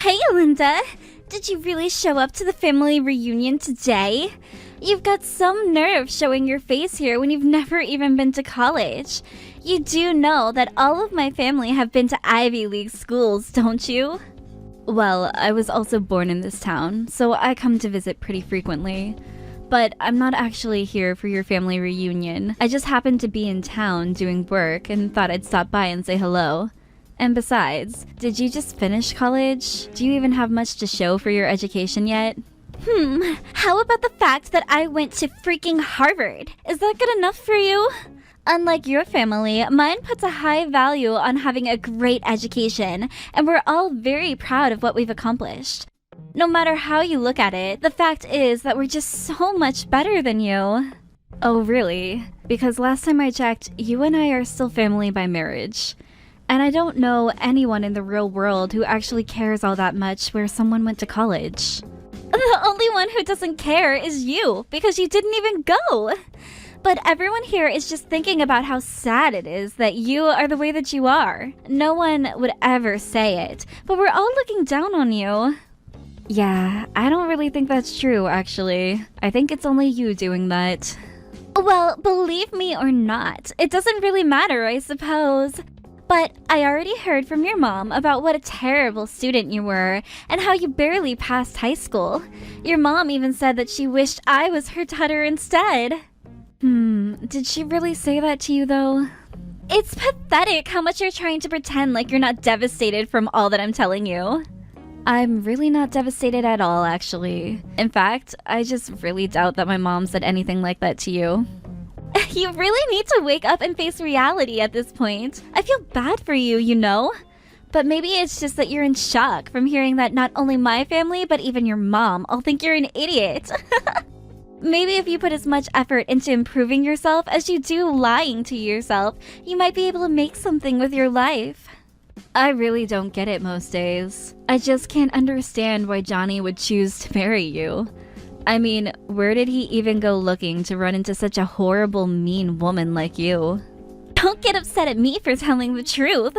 Hey, Linda! Did you really show up to the family reunion today? You've got some nerve showing your face here when you've never even been to college. You do know that all of my family have been to Ivy League schools, don't you? Well, I was also born in this town, so I come to visit pretty frequently. But I'm not actually here for your family reunion. I just happened to be in town doing work and thought I'd stop by and say hello. And besides, did you just finish college? Do you even have much to show for your education yet? How about the fact that I went to freaking Harvard? Is that good enough for you? Unlike your family, mine puts a high value on having a great education, and we're all very proud of what we've accomplished. No matter how you look at it, the fact is that we're just so much better than you. Oh, really? Because last time I checked, you and I are still family by marriage. And I don't know anyone in the real world who actually cares all that much where someone went to college. The only one who doesn't care is you, because you didn't even go. But everyone here is just thinking about how sad it is that you are the way that you are. No one would ever say it, but we're all looking down on you. Yeah, I don't really think that's true, actually. I think it's only you doing that. Well, believe me or not, it doesn't really matter, I suppose. But I already heard from your mom about what a terrible student you were and how you barely passed high school. Your mom even said that she wished I was her daughter instead. Did she really say that to you though? It's pathetic how much you're trying to pretend like you're not devastated from all that I'm telling you. I'm really not devastated at all, actually. In fact, I just really doubt that my mom said anything like that to you. You really need to wake up and face reality at this point. I feel bad for you, you know? But maybe it's just that you're in shock from hearing that not only my family, but even your mom all think you're an idiot. Maybe if you put as much effort into improving yourself as you do lying to yourself, you might be able to make something with your life. I really don't get it most days. I just can't understand why Johnny would choose to marry you. I mean, where did he even go looking to run into such a horrible, mean woman like you? Don't get upset at me for telling the truth.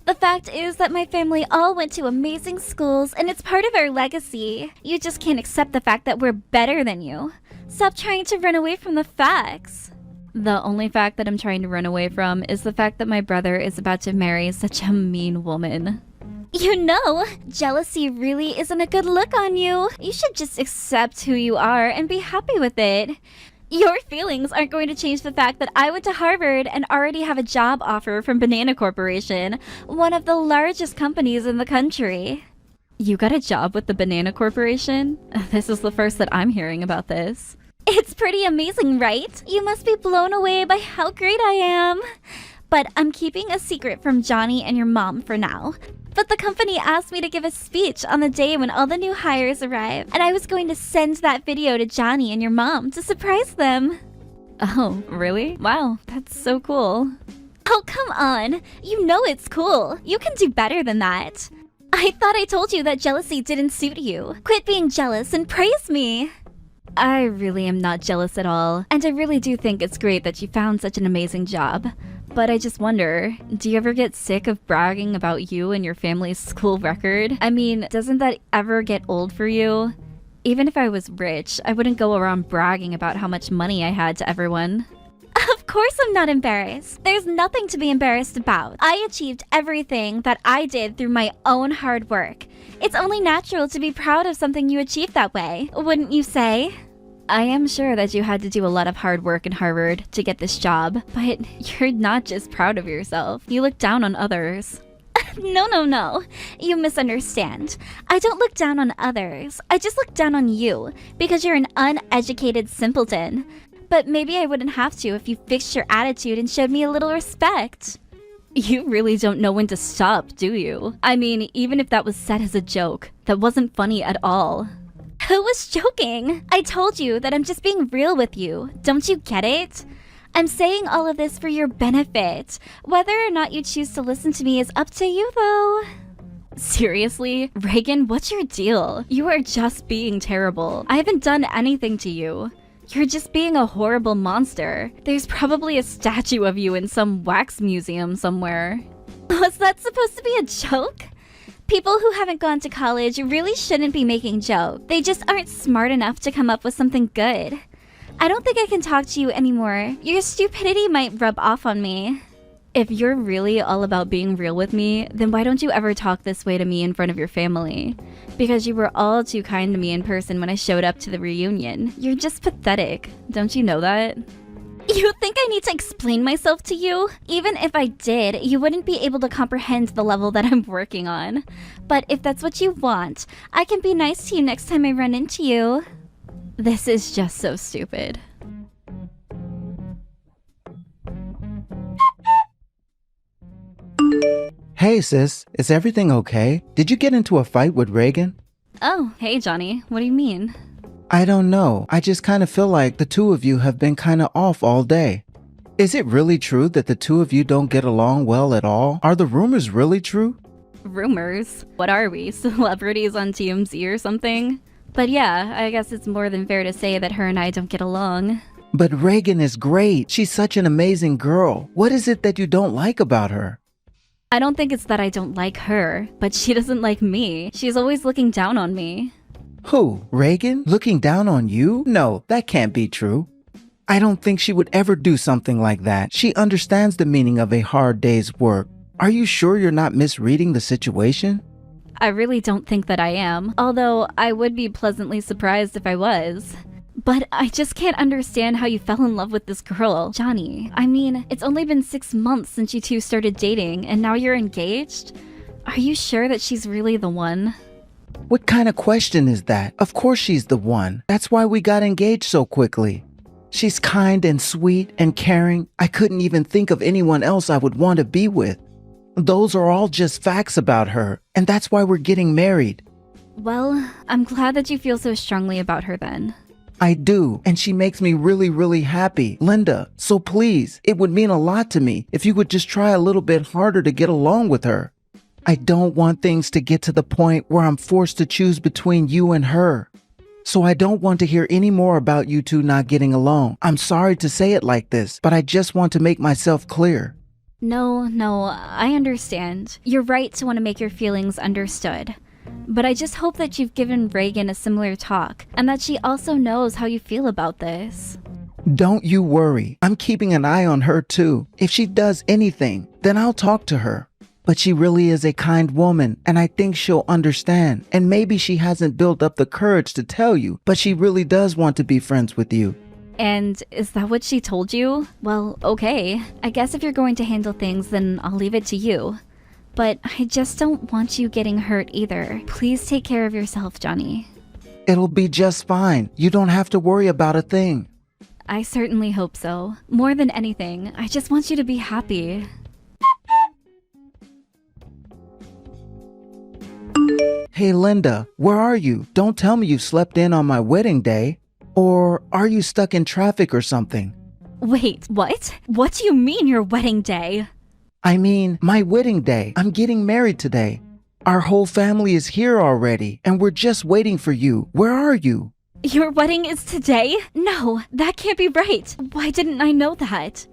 The fact is that my family all went to amazing schools and it's part of our legacy. You just can't accept the fact that we're better than you. Stop trying to run away from the facts. The only fact that I'm trying to run away from is the fact that my brother is about to marry such a mean woman. You know, jealousy really isn't a good look on you. You should just accept who you are and be happy with it. Your feelings aren't going to change the fact that I went to Harvard and already have a job offer from Banana Corporation, one of the largest companies in the country. You got a job with the Banana Corporation? This is the first that I'm hearing about this. It's pretty amazing, right? You must be blown away by how great I am. But I'm keeping a secret from Johnny and your mom for now. But the company asked me to give a speech on the day when all the new hires arrive, and I was going to send that video to Johnny and your mom to surprise them. Oh, really? Wow, that's so cool. Oh, come on. You know it's cool. You can do better than that. I thought I told you that jealousy didn't suit you. Quit being jealous and praise me. I really am not jealous at all, and I really do think it's great that you found such an amazing job. But I just wonder, do you ever get sick of bragging about you and your family's school record? I mean, doesn't that ever get old for you? Even if I was rich, I wouldn't go around bragging about how much money I had to everyone. Of course I'm not embarrassed. There's nothing to be embarrassed about. I achieved everything that I did through my own hard work. It's only natural to be proud of something you achieved that way, wouldn't you say? I am sure that you had to do a lot of hard work in Harvard to get this job, but you're not just proud of yourself. You look down on others. No. You misunderstand. I don't look down on others. I just look down on you, because you're an uneducated simpleton. But maybe I wouldn't have to if you fixed your attitude and showed me a little respect. You really don't know when to stop, do you? I mean, even if that was said as a joke, that wasn't funny at all. Who was joking? I told you that I'm just being real with you. Don't you get it? I'm saying all of this for your benefit. Whether or not you choose to listen to me is up to you, though. Seriously? Reagan, what's your deal? You are just being terrible. I haven't done anything to you. You're just being a horrible monster. There's probably a statue of you in some wax museum somewhere. Was that supposed to be a joke? People who haven't gone to college really shouldn't be making jokes. They just aren't smart enough to come up with something good. I don't think I can talk to you anymore. Your stupidity might rub off on me. If you're really all about being real with me, then why don't you ever talk this way to me in front of your family? Because you were all too kind to me in person when I showed up to the reunion. You're just pathetic. Don't you know that? You think I need to explain myself to you? Even if I did, you wouldn't be able to comprehend the level that I'm working on. But if that's what you want, I can be nice to you next time I run into you. This is just so stupid. Hey sis, is everything okay? Did you get into a fight with Reagan? Oh, hey Johnny, what do you mean? I don't know. I just kind of feel like the two of you have been kind of off all day. Is it really true that the two of you don't get along well at all? Are the rumors really true? Rumors? What are we, celebrities on TMZ or something? But yeah, I guess it's more than fair to say that her and I don't get along. But Reagan is great. She's such an amazing girl. What is it that you don't like about her? I don't think it's that I don't like her, but she doesn't like me. She's always looking down on me. Who? Reagan? Looking down on you? No, that can't be true. I don't think she would ever do something like that. She understands the meaning of a hard day's work. Are you sure you're not misreading the situation? I really don't think that I am, although I would be pleasantly surprised if I was. But I just can't understand how you fell in love with this girl, Johnny. I mean, it's only been 6 months since you two started dating, and now you're engaged? Are you sure that she's really the one? What kind of question is that? Of course she's the one. That's why we got engaged so quickly. She's kind and sweet and caring. I couldn't even think of anyone else I would want to be with. Those are all just facts about her, and that's why we're getting married. Well, I'm glad that you feel so strongly about her then. I do, and she makes me really, really happy. Linda, so please, it would mean a lot to me if you would just try a little bit harder to get along with her. I don't want things to get to the point where I'm forced to choose between you and her. So I don't want to hear any more about you two not getting along. I'm sorry to say it like this, but I just want to make myself clear. No, I understand. You're right to want to make your feelings understood. But I just hope that you've given Reagan a similar talk, and that she also knows how you feel about this. Don't you worry. I'm keeping an eye on her too. If she does anything, then I'll talk to her. But she really is a kind woman, and I think she'll understand. And maybe she hasn't built up the courage to tell you, but she really does want to be friends with you. And is that what she told you? Well, okay. I guess if you're going to handle things, then I'll leave it to you. But I just don't want you getting hurt either. Please take care of yourself, Johnny. It'll be just fine. You don't have to worry about a thing. I certainly hope so. More than anything, I just want you to be happy. Hey Linda, where are you? Don't tell me you slept in on my wedding day. Or are you stuck in traffic or something? Wait, what? What do you mean your wedding day? I mean, my wedding day. I'm getting married today. Our whole family is here already, and we're just waiting for you. Where are you? Your wedding is today? No, that can't be right. Why didn't I know that?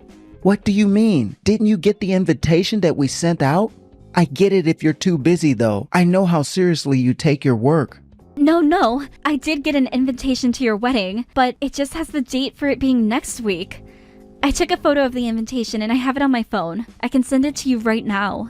What do you mean? Didn't you get the invitation that we sent out? I get it if you're too busy though. I know how seriously you take your work. No, I did get an invitation to your wedding, but it just has the date for it being next week. I took a photo of the invitation and I have it on my phone. I can send it to you right now.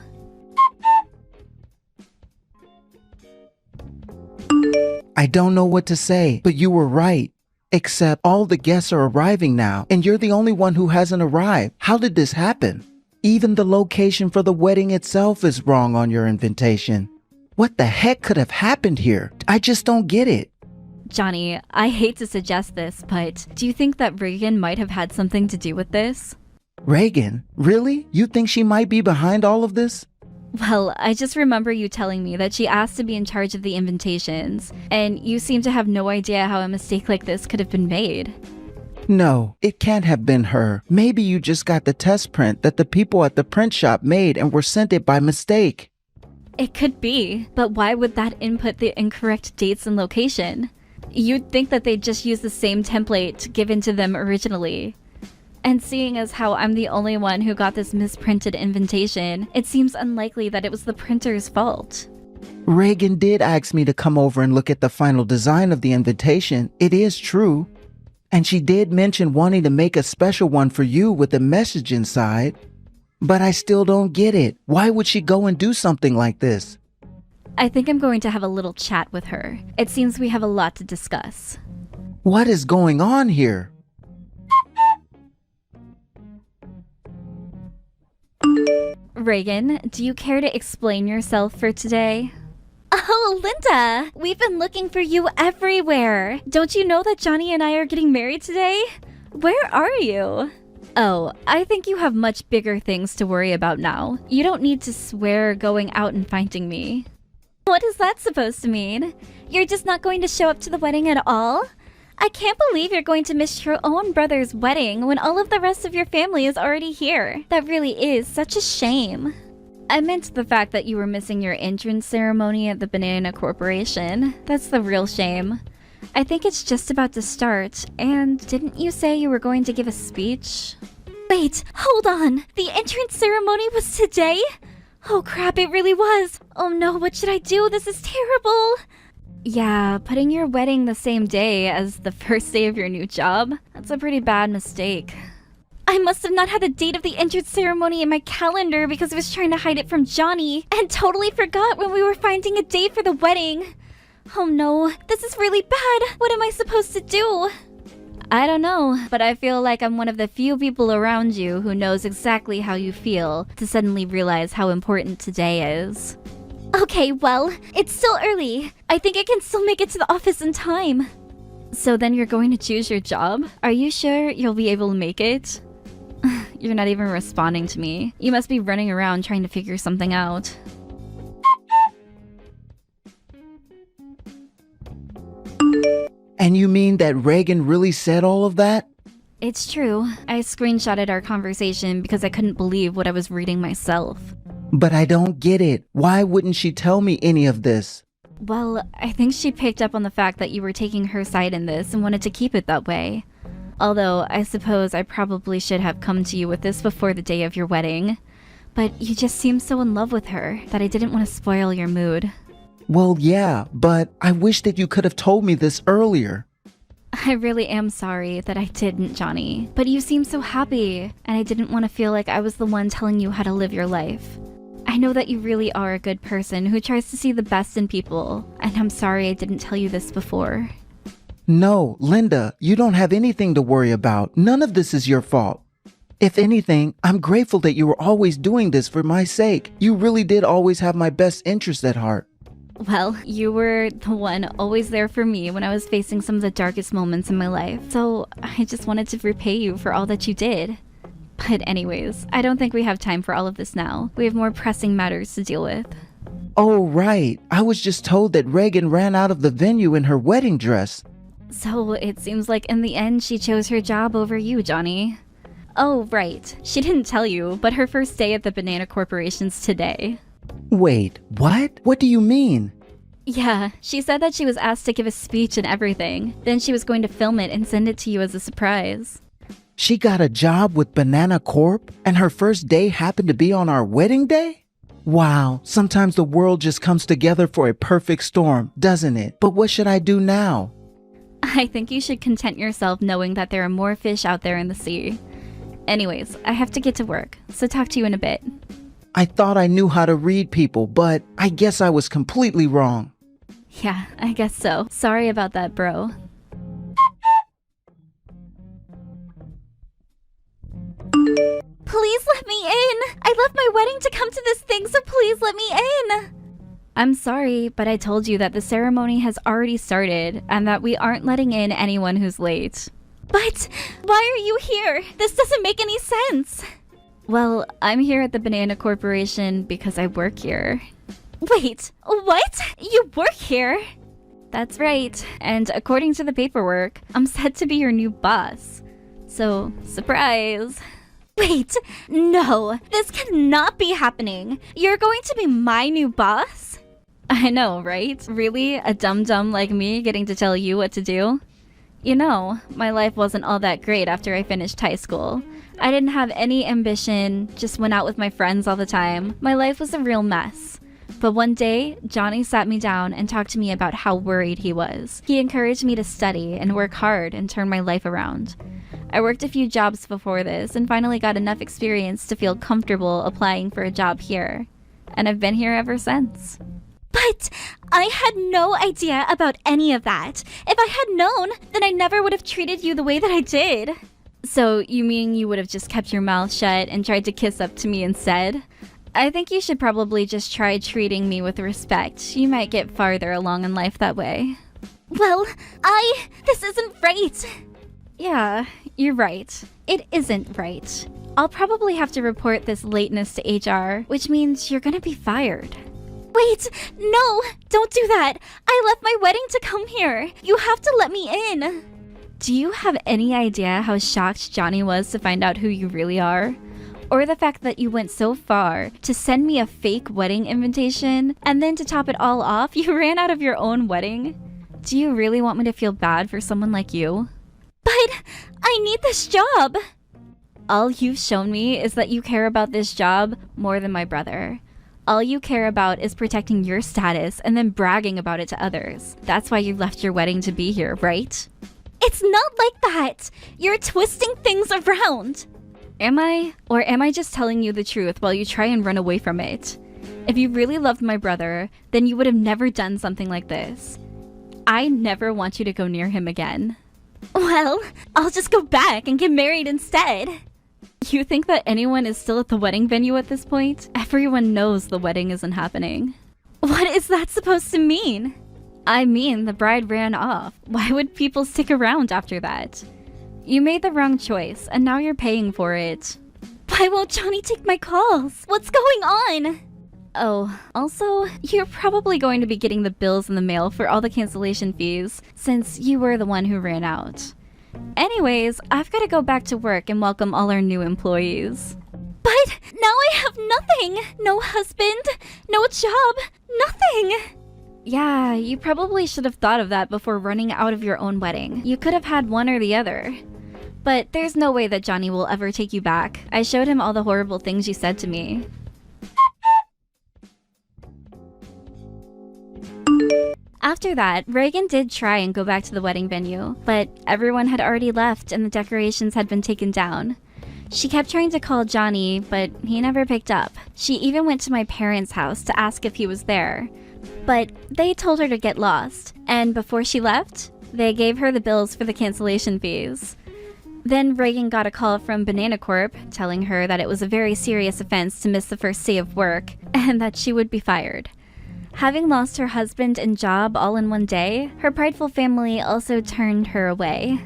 I don't know what to say, but you were right. Except all the guests are arriving now, and you're the only one who hasn't arrived. How did this happen? Even the location for the wedding itself is wrong on your invitation. What the heck could have happened here? I just don't get it. Johnny, I hate to suggest this, but do you think that Reagan might have had something to do with this? Reagan? Really? You think she might be behind all of this? Well, I just remember you telling me that she asked to be in charge of the invitations, and you seem to have no idea how a mistake like this could have been made. No, it can't have been her. Maybe you just got the test print that the people at the print shop made and were sent it by mistake. It could be, but why would that input the incorrect dates and location? You'd think that they'd just use the same template given to them originally. And seeing as how I'm the only one who got this misprinted invitation, it seems unlikely that it was the printer's fault. Reagan did ask me to come over and look at the final design of the invitation. It is true. And she did mention wanting to make a special one for you with a message inside. But I still don't get it. Why would she go and do something like this? I think I'm going to have a little chat with her. It seems we have a lot to discuss. What is going on here? Reagan, do you care to explain yourself for today? Oh, Linda! We've been looking for you everywhere! Don't you know that Johnny and I are getting married today? Where are you? Oh, I think you have much bigger things to worry about now. You don't need to swear going out and finding me. What is that supposed to mean? You're just not going to show up to the wedding at all? I can't believe you're going to miss your own brother's wedding when all of the rest of your family is already here. That really is such a shame. I meant the fact that you were missing your entrance ceremony at the Banana Corporation. That's the real shame. I think it's just about to start, and didn't you say you were going to give a speech? Wait, hold on! The entrance ceremony was today? Oh crap, it really was! Oh no, what should I do? This is terrible! Yeah, putting your wedding the same day as the first day of your new job? That's a pretty bad mistake. I must have not had the date of the entrance ceremony in my calendar because I was trying to hide it from Johnny and totally forgot when we were finding a date for the wedding. Oh no, this is really bad. What am I supposed to do? I don't know, but I feel like I'm one of the few people around you who knows exactly how you feel to suddenly realize how important today is. Okay, well, it's still early. I think I can still make it to the office in time. So then you're going to choose your job? Are you sure you'll be able to make it? You're not even responding to me. You must be running around trying to figure something out. And you mean that Reagan really said all of that? It's true. I screenshotted our conversation because I couldn't believe what I was reading myself. But I don't get it. Why wouldn't she tell me any of this? Well, I think she picked up on the fact that you were taking her side in this and wanted to keep it that way. Although, I suppose I probably should have come to you with this before the day of your wedding. But you just seemed so in love with her that I didn't want to spoil your mood. Well, yeah, but I wish that you could have told me this earlier. I really am sorry that I didn't, Johnny. But you seem so happy, and I didn't want to feel like I was the one telling you how to live your life. I know that you really are a good person who tries to see the best in people, and I'm sorry I didn't tell you this before. No, Linda, you don't have anything to worry about. None of this is your fault. If anything, I'm grateful that you were always doing this for my sake. You really did always have my best interest at heart. Well, you were the one always there for me when I was facing some of the darkest moments in my life, so I just wanted to repay you for all that you did. But anyways, I don't think we have time for all of this now. We have more pressing matters to deal with. Oh, right. I was just told that Reagan ran out of the venue in her wedding dress. So it seems like in the end she chose her job over you, Johnny. Oh, right. She didn't tell you, but her first day at the Banana Corporation's today. Wait, what? What do you mean? Yeah, she said that she was asked to give a speech and everything. Then she was going to film it and send it to you as a surprise. She got a job with Banana Corp, and her first day happened to be on our wedding day? Wow, sometimes the world just comes together for a perfect storm, doesn't it? But what should I do now? I think you should content yourself knowing that there are more fish out there in the sea. Anyways, I have to get to work, so talk to you in a bit. I thought I knew how to read people, but I guess I was completely wrong. Yeah, I guess so. Sorry about that, bro. Please let me in! I left my wedding to come to this thing, so please let me in! I'm sorry, but I told you that the ceremony has already started and that we aren't letting in anyone who's late. But why are you here? This doesn't make any sense. Well, I'm here at the Banana Corporation because I work here. Wait, what? You work here? That's right, and according to the paperwork, I'm set to be your new boss. So, surprise. Wait, no, this cannot be happening. You're going to be my new boss? I know, right? Really? A dum-dum like me getting to tell you what to do? You know, my life wasn't all that great after I finished high school. I didn't have any ambition, just went out with my friends all the time. My life was a real mess. But one day, Johnny sat me down and talked to me about how worried he was. He encouraged me to study and work hard and turn my life around. I worked a few jobs before this and finally got enough experience to feel comfortable applying for a job here. And I've been here ever since. But I had no idea about any of that. If I had known, then I never would have treated you the way that I did. So you mean you would have just kept your mouth shut and tried to kiss up to me instead? I think you should probably just try treating me with respect. You might get farther along in life that way. Well, this isn't right. Yeah, you're right. It isn't right. I'll probably have to report this lateness to HR, which means you're gonna be fired. Wait, no, don't do that. I left my wedding to come here. You have to let me in. Do you have any idea how shocked Johnny was to find out who you really are? Or the fact that you went so far to send me a fake wedding invitation, and then to top it all off, you ran out of your own wedding? Do you really want me to feel bad for someone like you? But I need this job. All you've shown me is that you care about this job more than my brother. All you care about is protecting your status and then bragging about it to others. That's why you left your wedding to be here, right? It's not like that. You're twisting things around. Am I? Or am I just telling you the truth while you try and run away from it? If you really loved my brother, then you would have never done something like this. I never want you to go near him again. Well, I'll just go back and get married instead. You think that anyone is still at the wedding venue at this point? Everyone knows the wedding isn't happening. What is that supposed to mean? I mean, the bride ran off. Why would people stick around after that? You made the wrong choice, and now you're paying for it. Why won't Johnny take my calls? What's going on? Oh, also, you're probably going to be getting the bills in the mail for all the cancellation fees, since you were the one who ran out. Anyways, I've got to go back to work and welcome all our new employees. But now I have nothing. No husband, no job, nothing. Yeah, you probably should have thought of that before running out of your own wedding. You could have had one or the other. But there's no way that Johnny will ever take you back. I showed him all the horrible things you said to me. After that, Reagan did try and go back to the wedding venue, but everyone had already left and the decorations had been taken down. She kept trying to call Johnny, but he never picked up. She even went to my parents' house to ask if he was there, but they told her to get lost, and before she left, they gave her the bills for the cancellation fees. Then Reagan got a call from Banana Corp telling her that it was a very serious offense to miss the first day of work and that she would be fired. Having lost her husband and job all in one day, her prideful family also turned her away.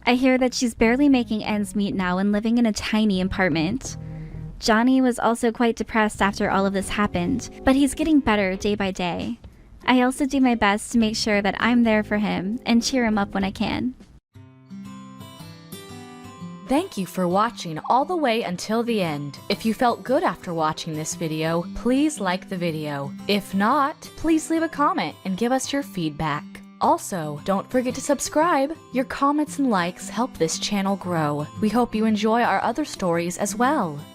I hear that she's barely making ends meet now and living in a tiny apartment. Johnny was also quite depressed after all of this happened, but he's getting better day by day. I also do my best to make sure that I'm there for him and cheer him up when I can. Thank you for watching all the way until the end. If you felt good after watching this video, please like the video. If not, please leave a comment and give us your feedback. Also, don't forget to subscribe. Your comments and likes help this channel grow. We hope you enjoy our other stories as well.